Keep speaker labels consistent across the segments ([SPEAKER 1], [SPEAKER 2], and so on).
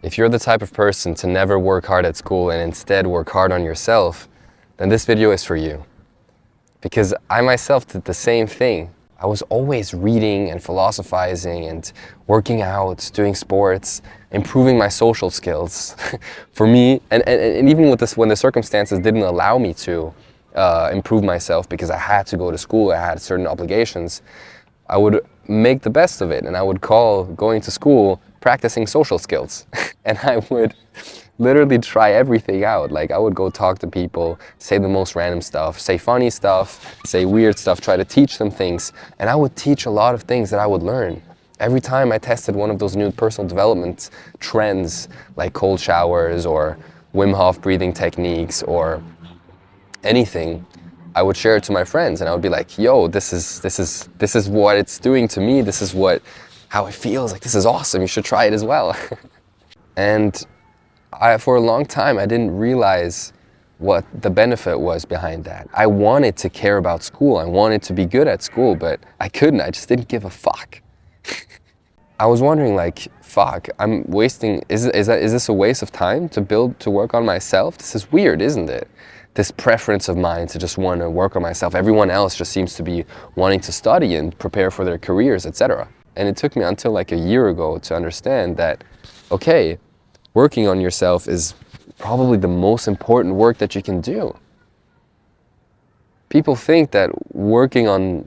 [SPEAKER 1] If you're the type of person to never work hard at school and instead work hard on yourself, then this video is for you. Because I myself did the same thing. I was always reading and philosophizing and working out, doing sports, improving my social skills. For me, and even with this, when the circumstances didn't allow me to improve myself because I had to go to school, I had certain obligations, I would make the best of it, and I would call going to school practicing social skills. And I would literally try everything out. Like, I would go talk to people, say the most random stuff, say funny stuff, say weird stuff, try to teach them things. And I would teach a lot of things that I would learn. Every time I tested one of those new personal development trends, like cold showers or Wim Hof breathing techniques or anything, I would share it to my friends, and I would be like, yo, this is what it's doing to me. This is how it feels. Like, this is awesome. You should try it as well. And for a long time, I didn't realize what the benefit was behind that. I wanted to care about school. I wanted to be good at school, but I couldn't. I just didn't give a fuck. I was wondering, like, fuck, I'm wasting, is this a waste of time to work on myself? This is weird, isn't it? This preference of mine to just want to work on myself. Everyone else just seems to be wanting to study and prepare for their careers, etc. And it took me until like a year ago to understand that, okay, working on yourself is probably the most important work that you can do. People think that working on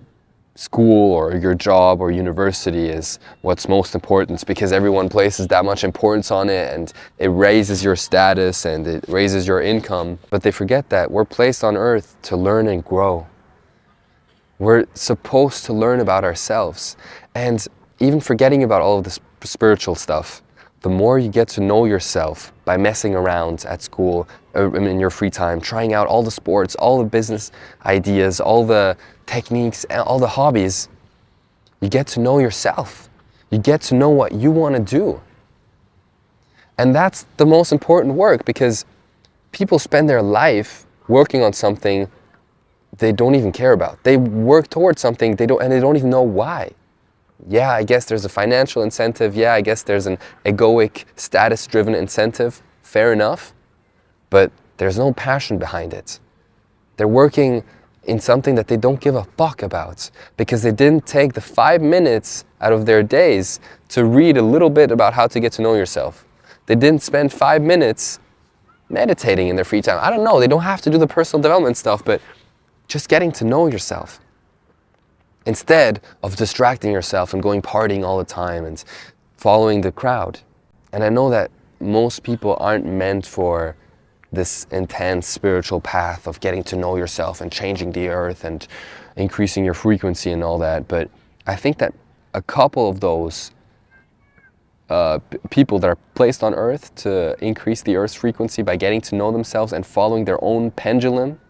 [SPEAKER 1] school or your job or university is what's most important because everyone places that much importance on it and it raises your status and it raises your income. But they forget that we're placed on earth to learn and grow. We're supposed to learn about ourselves. And even forgetting about all of this spiritual stuff, the more you get to know yourself by messing around at school, in your free time, trying out all the sports, all the business ideas, all the techniques, all the hobbies, you get to know yourself. You get to know what you want to do. And that's the most important work, because people spend their life working on something they don't even care about. They work towards something they don't even know why. Yeah, I guess there's a financial incentive. Yeah, I guess there's an egoic, status-driven incentive. Fair enough. But there's no passion behind it. They're working in something that they don't give a fuck about because they didn't take the 5 minutes out of their days to read a little bit about how to get to know yourself. They didn't spend 5 minutes meditating in their free time. I don't know, they don't have to do the personal development stuff, but just getting to know yourself. Instead of distracting yourself and going partying all the time and following the crowd. And I know that most people aren't meant for this intense spiritual path of getting to know yourself and changing the earth and increasing your frequency and all that, but I think that a couple of those people that are placed on earth to increase the earth's frequency by getting to know themselves and following their own pendulum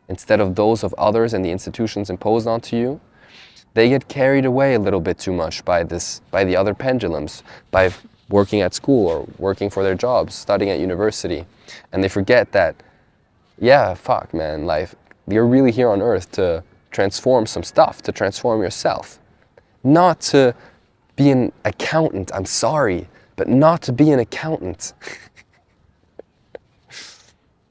[SPEAKER 1] instead of those of others and the institutions imposed onto you, they get carried away a little bit too much by the other pendulums, by working at school or working for their jobs, studying at university. And they forget that, yeah, fuck, man, life, you're really here on earth to transform some stuff, to transform yourself. Not to be an accountant, I'm sorry, but not to be an accountant.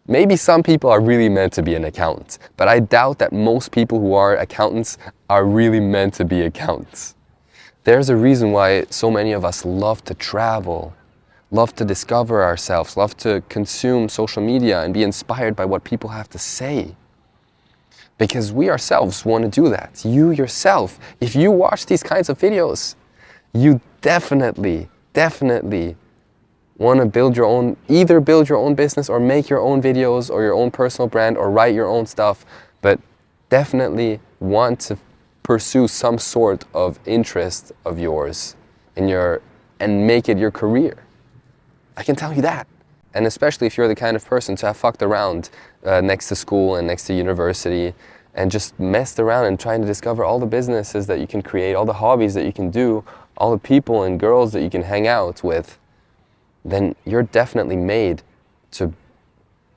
[SPEAKER 1] Maybe some people are really meant to be an accountant, but I doubt that most people who are accountants are really meant to be accountants. There's a reason why so many of us love to travel, love to discover ourselves, love to consume social media and be inspired by what people have to say. Because we ourselves want to do that. You yourself, if you watch these kinds of videos, you definitely want to either build your own business or make your own videos or your own personal brand or write your own stuff, but definitely want to pursue some sort of interest of yours and make it your career. I can tell you that. And especially if you're the kind of person to have fucked around next to school and next to university and just messed around and trying to discover all the businesses that you can create, all the hobbies that you can do, all the people and girls that you can hang out with, then you're definitely made to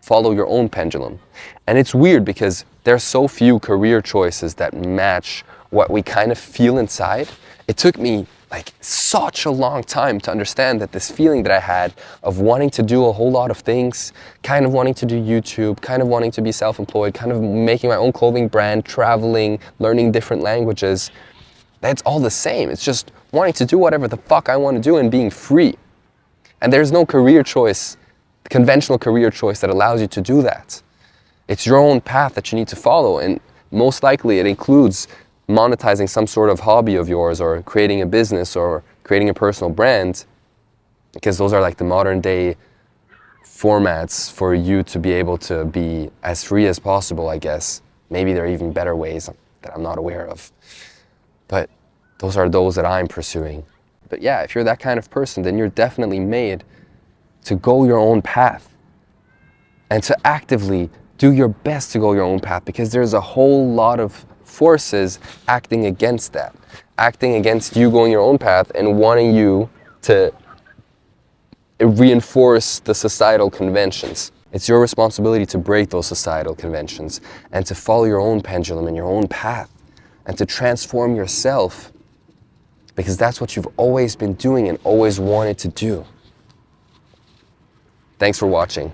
[SPEAKER 1] follow your own pendulum. And it's weird because there are so few career choices that match what we kind of feel inside. It took me like such a long time to understand that this feeling that I had of wanting to do a whole lot of things, kind of wanting to do YouTube, kind of wanting to be self-employed, kind of making my own clothing brand, traveling, learning different languages, that's all the same. It's just wanting to do whatever the fuck I want to do and being free. And there's no career choice, conventional career choice that allows you to do that. It's your own path that you need to follow, and most likely it includes monetizing some sort of hobby of yours, or creating a business, or creating a personal brand, because those are like the modern day formats for you to be able to be as free as possible, I guess. Maybe there are even better ways that I'm not aware of. But those are those that I'm pursuing. But yeah, if you're that kind of person, then you're definitely made to go your own path and to actively do your best to go your own path, because there's a whole lot of forces acting against that, acting against you going your own path and wanting you to reinforce the societal conventions. It's your responsibility to break those societal conventions and to follow your own pendulum and your own path and to transform yourself, because that's what you've always been doing and always wanted to do. Thanks for watching.